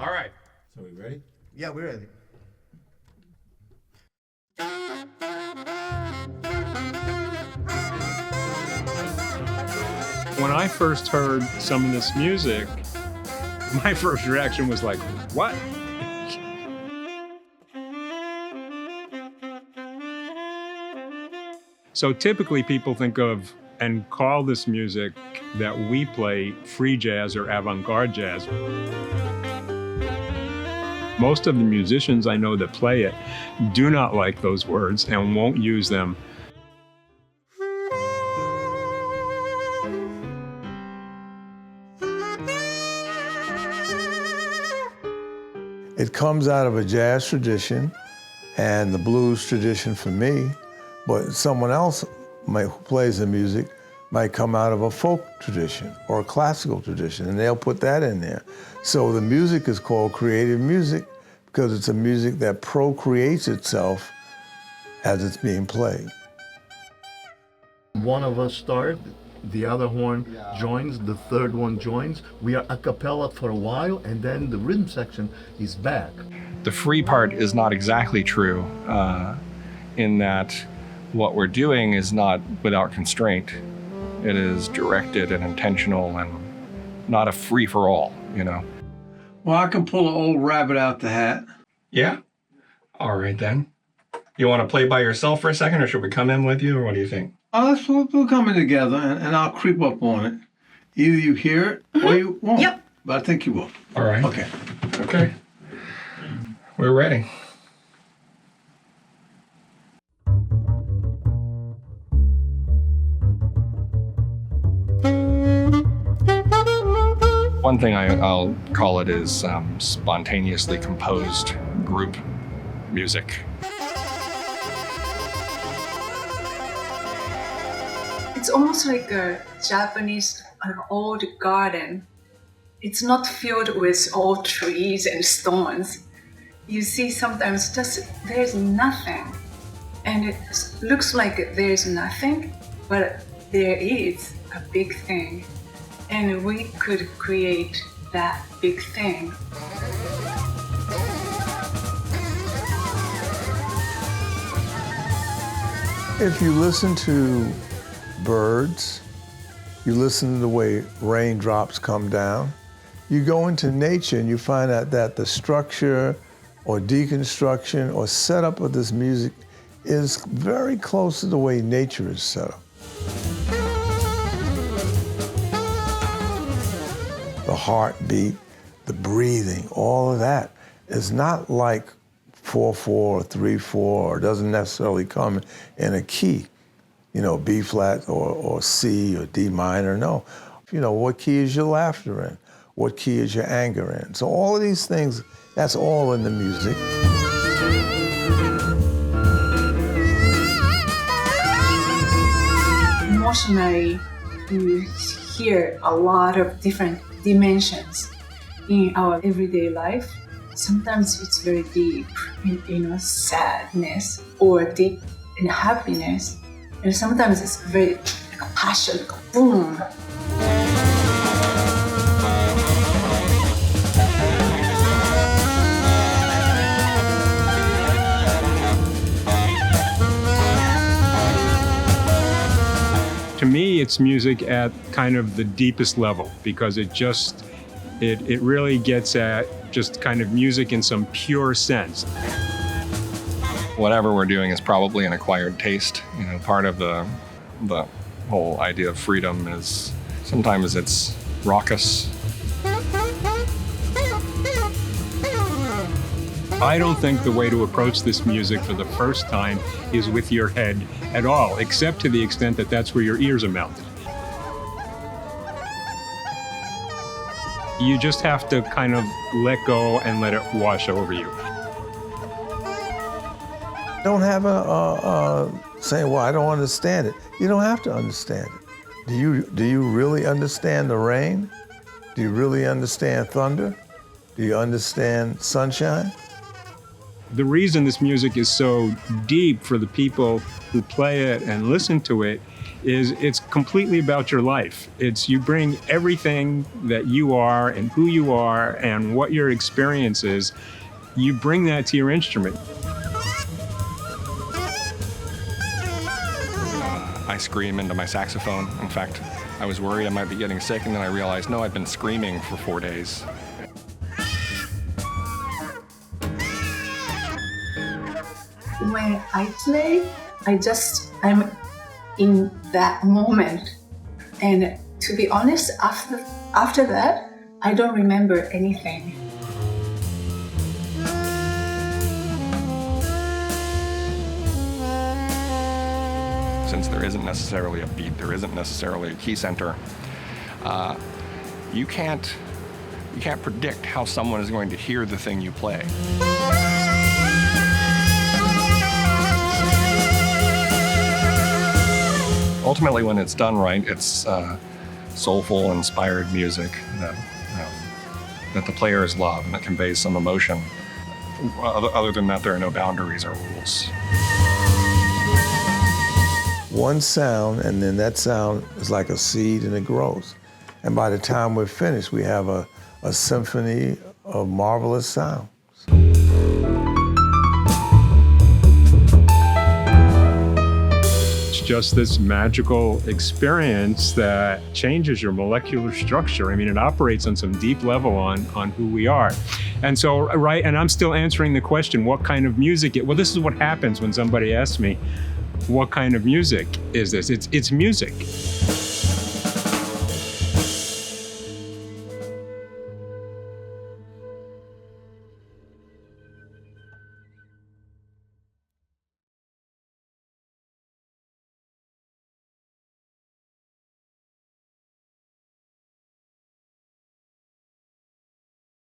All right. So we ready? Yeah, we're ready. When I first heard some of this music, my first reaction was like, what? So typically people think of and call this music that we play free jazz or avant-garde jazz. Most of the musicians I know that play it do not like those words and won't use them. It comes out of a jazz tradition and the blues tradition for me, but someone else who plays the music might come out of a folk tradition or a classical tradition, and they'll put that in there. So the music is called creative music because it's a music that procreates itself as it's being played. One of us start, the other horn joins, the third one joins. We are a cappella for a while, and then the rhythm section is back. The free part is not exactly true in that what we're doing is not without constraint. It is directed and intentional and not a free-for-all, you know. Well, I can pull an old rabbit out the hat. Yeah? All right, then. You want to play by yourself for a second, or should we come in with you, or what do you think? We'll come in together, and I'll creep up on it. Either you hear it or you won't. Yep. But I think you will. All right. Okay. Okay. We're ready. One thing I'll call it is spontaneously composed group music. It's almost like a Japanese old garden. It's not filled with all trees and stones. You see sometimes just there's nothing. And it looks like there's nothing, but there is a big thing. And we could create that big thing. If you listen to birds, you listen to the way raindrops come down, you go into nature and you find out that the structure or deconstruction or setup of this music is very close to the way nature is set up. The heartbeat, the breathing, all of that is not like 4/4 or 3/4, or doesn't necessarily come in a key, you know, B flat or C or D minor. No, you know, what key is your laughter in? What key is your anger in? So all of these things, that's all in the music. Emotionally, you hear a lot of different dimensions in our everyday life. Sometimes it's very deep in sadness, or deep in happiness. And sometimes it's very like a passion, like a boom. To me, it's music at kind of the deepest level because it really gets at just kind of music in some pure sense. Whatever we're doing is probably an acquired taste. You know, part of the whole idea of freedom is sometimes it's raucous. I don't think the way to approach this music for the first time is with your head at all, except to the extent that that's where your ears are mounted. You just have to kind of let go and let it wash over you. Don't have saying, well, I don't understand it. You don't have to understand it. Do you really understand the rain? Do you really understand thunder? Do you understand sunshine? The reason this music is so deep for the people who play it and listen to it is it's completely about your life. It's you bring everything that you are and who you are and what your experience is, you bring that to your instrument. I scream into my saxophone. In fact, I was worried I might be getting sick, and then I realized, no, I've been screaming for 4 days. When I play, I'm in that moment. And to be honest, after that, I don't remember anything. Since there isn't necessarily a beat, there isn't necessarily a key center, you can't predict how someone is going to hear the thing you play. Ultimately, when it's done right, it's soulful, inspired music that the players love and that conveys some emotion. Other than that, there are no boundaries or rules. One sound, and then that sound is like a seed and it grows. And by the time we're finished, we have a symphony of marvelous sound. It's just this magical experience that changes your molecular structure. I mean, it operates on some deep level on who we are. And so, right, and I'm still answering the question, what kind of music? Well, this is what happens when somebody asks me, what kind of music is this? It's music.